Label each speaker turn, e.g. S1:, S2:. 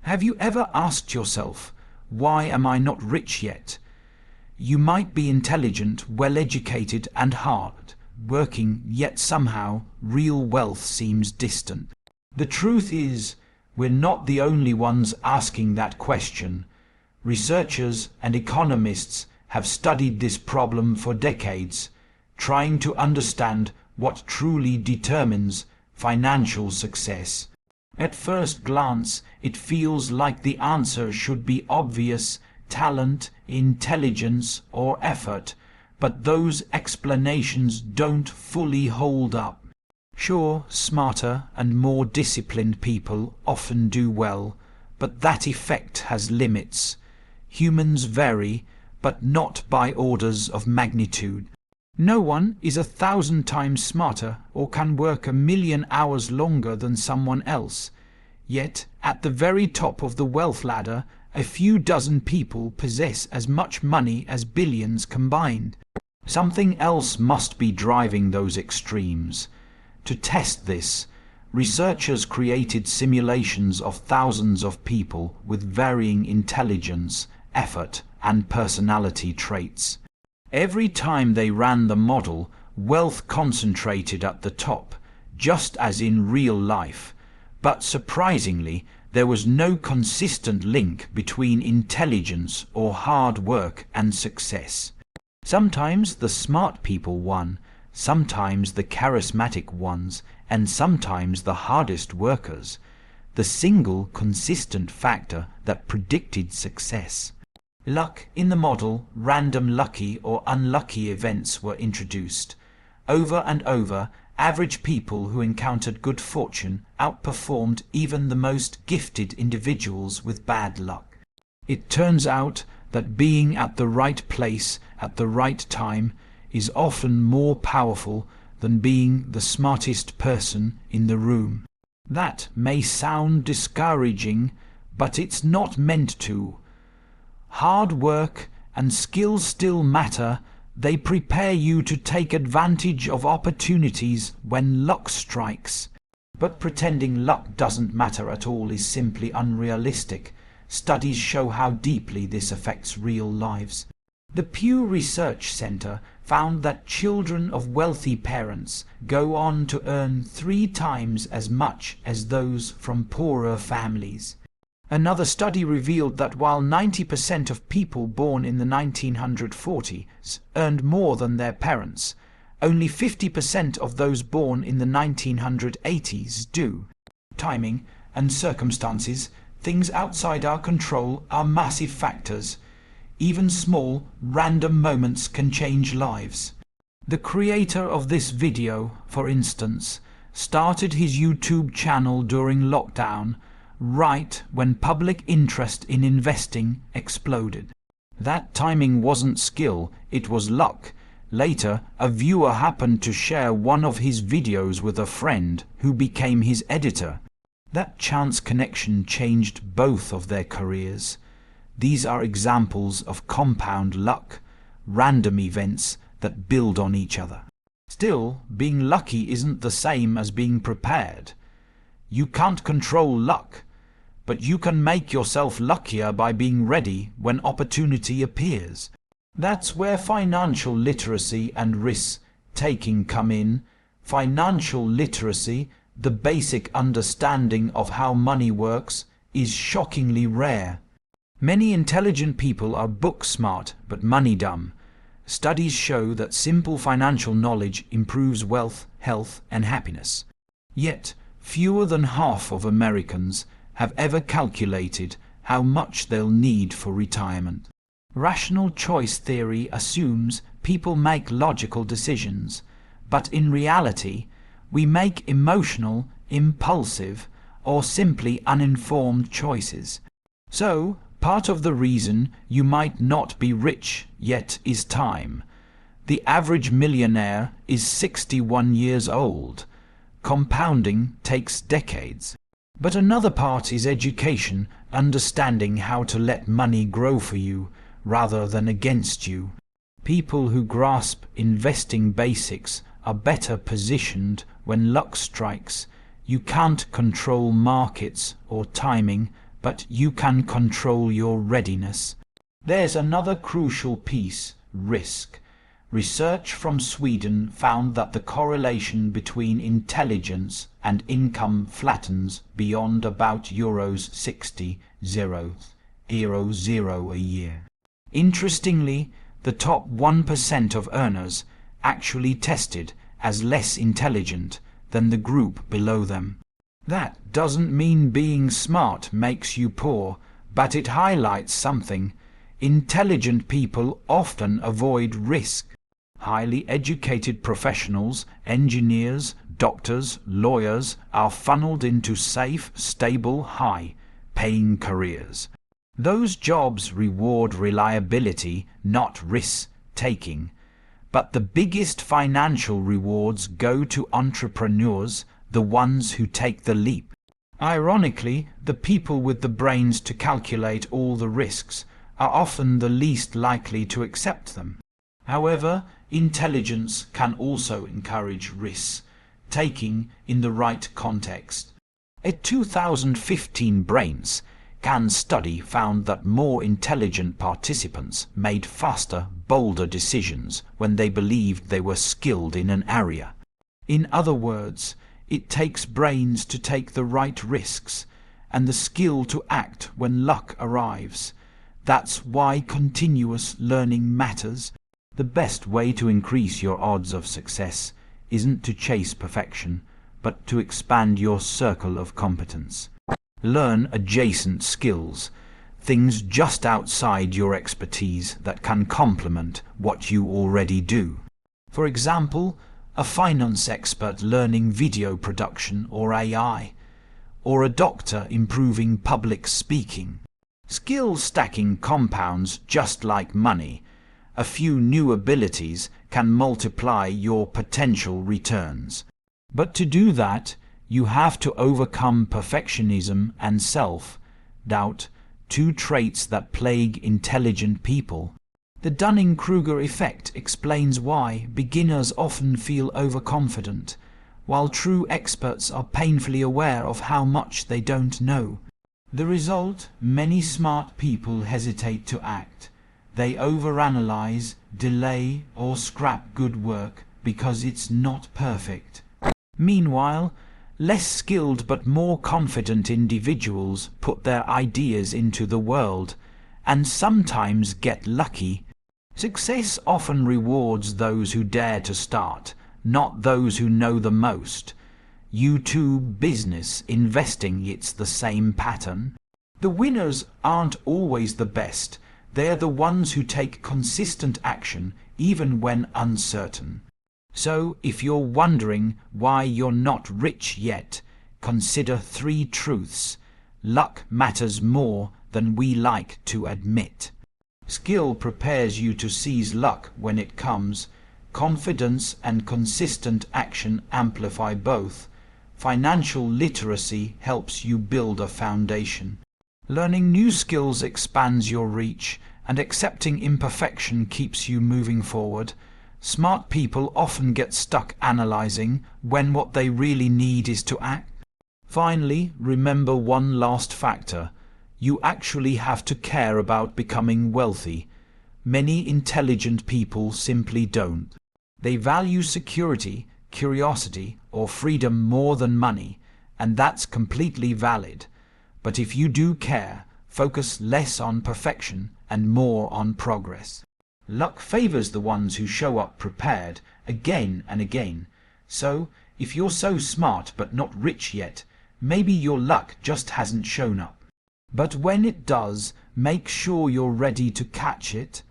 S1: Have you ever asked yourself, why am I not rich yet? You might be intelligent, well-educated and hard working, yet somehow real wealth seems distant. The truth is, we're not the only ones asking that question. Researchers and economists have studied this problem for decades, trying to understand what truly determines financial success. At first glance, it feels like the answer should be obvious: talent, intelligence, or effort, but those explanations don't fully hold up. Sure, smarter and more disciplined people often do well, but that effect has limits. Humans vary, but not by orders of magnitude. No one is 1,000 times smarter or can work 1,000,000 hours longer than someone else. Yet, at the very top of the wealth ladder, a few dozen people possess as much money as billions combined. Something else must be driving those extremes. To test this, researchers created simulations of thousands of people with varying intelligence, effort, and personality traits. Every time they ran the model, wealth concentrated at the top, just as in real life. But surprisingly, there was no consistent link between intelligence or hard work and success. Sometimes the smart people won, sometimes the charismatic ones, and sometimes the hardest workers. The single consistent factor that predicted success. Luck in the model, random lucky or unlucky events were introduced. Over and over, average people who encountered good fortune outperformed even the most gifted individuals with bad luck. It turns out that being at the right place at the right time is often more powerful than being the smartest person in the room. That may sound discouraging, but it's not meant to. Hard work and skill still matter. They prepare you to take advantage of opportunities when luck strikes. But pretending luck doesn't matter at all is simply unrealistic. Studies show how deeply this affects real lives. The Pew Research Center found that children of wealthy parents go on to earn 3 times as much as those from poorer families. Another study revealed that while 90% of people born in the 1940s earned more than their parents, only 50% of those born in the 1980s do. Timing and circumstances, things outside our control, are massive factors. Even small, random moments can change lives. The creator of this video, for instance, started his YouTube channel during lockdown, right when public interest in investing exploded. That timing wasn't skill, it was luck. Later, a viewer happened to share one of his videos with a friend who became his editor. That chance connection changed both of their careers. These are examples of compound luck, random events that build on each other. Still, being lucky isn't the same as being prepared. You can't control luck, but you can make yourself luckier by being ready when opportunity appears. That's where financial literacy and risk-taking come in. Financial literacy, the basic understanding of how money works, is shockingly rare. Many intelligent people are book smart but money dumb. Studies show that simple financial knowledge improves wealth, health, and happiness. Yet, fewer than half of Americans have ever calculated how much they'll need for retirement. Rational choice theory assumes people make logical decisions, but in reality, we make emotional, impulsive, or simply uninformed choices. So, part of the reason you might not be rich yet is time. The average millionaire is 61 years old. Compounding takes decades. But another part is education, understanding how to let money grow for you rather than against you. People who grasp investing basics are better positioned when luck strikes. You can't control markets or timing, but you can control your readiness. There's another crucial piece: risk. Research from Sweden found that the correlation between intelligence and income flattens beyond about euros 60,000 a year. Interestingly, the top 1% of earners actually tested as less intelligent than the group below them. That doesn't mean being smart makes you poor, but it highlights something. Intelligent people often avoid risk. Highly educated professionals, engineers, doctors, lawyers are funneled into safe, stable, high-paying careers. Those jobs reward reliability, not risk-taking. But the biggest financial rewards go to entrepreneurs, the ones who take the leap. Ironically, the people with the brains to calculate all the risks are often the least likely to accept them. However, intelligence can also encourage risk-taking in the right context. A 2015 Brains Can study found that more intelligent participants made faster, bolder decisions when they believed they were skilled in an area. In other words, it takes brains to take the right risks and the skill to act when luck arrives. That's why continuous learning matters. The best way to increase your odds of success isn't to chase perfection, but to expand your circle of competence. Learn adjacent skills, things just outside your expertise that can complement what you already do. For example, a finance expert learning video production or AI, or a doctor improving public speaking. Skill stacking compounds just like money. A few new abilities can multiply your potential returns. But to do that, you have to overcome perfectionism and self-doubt, two traits that plague intelligent people. The Dunning-Kruger effect explains why beginners often feel overconfident, while true experts are painfully aware of how much they don't know. The result: many smart people hesitate to act. They overanalyze, delay, or scrap good work because it's not perfect. Meanwhile, less skilled but more confident individuals put their ideas into the world and sometimes get lucky. Success often rewards those who dare to start, not those who know the most. YouTube, business, investing, it's the same pattern. The winners aren't always the best. They're the ones who take consistent action even when uncertain. So, if you're wondering why you're not rich yet, consider 3 truths. Luck matters more than we like to admit. Skill prepares you to seize luck when it comes. Confidence and consistent action amplify both. Financial literacy helps you build a foundation. Learning new skills expands your reach, and accepting imperfection keeps you moving forward. Smart people often get stuck analyzing when what they really need is to act. Finally, remember one last factor. You actually have to care about becoming wealthy. Many intelligent people simply don't. They value security, curiosity, or freedom more than money, and that's completely valid. But if you do care, focus less on perfection and more on progress. Luck favors the ones who show up prepared again and again. So, if you're so smart but not rich yet, maybe your luck just hasn't shown up. But when it does, make sure you're ready to catch it.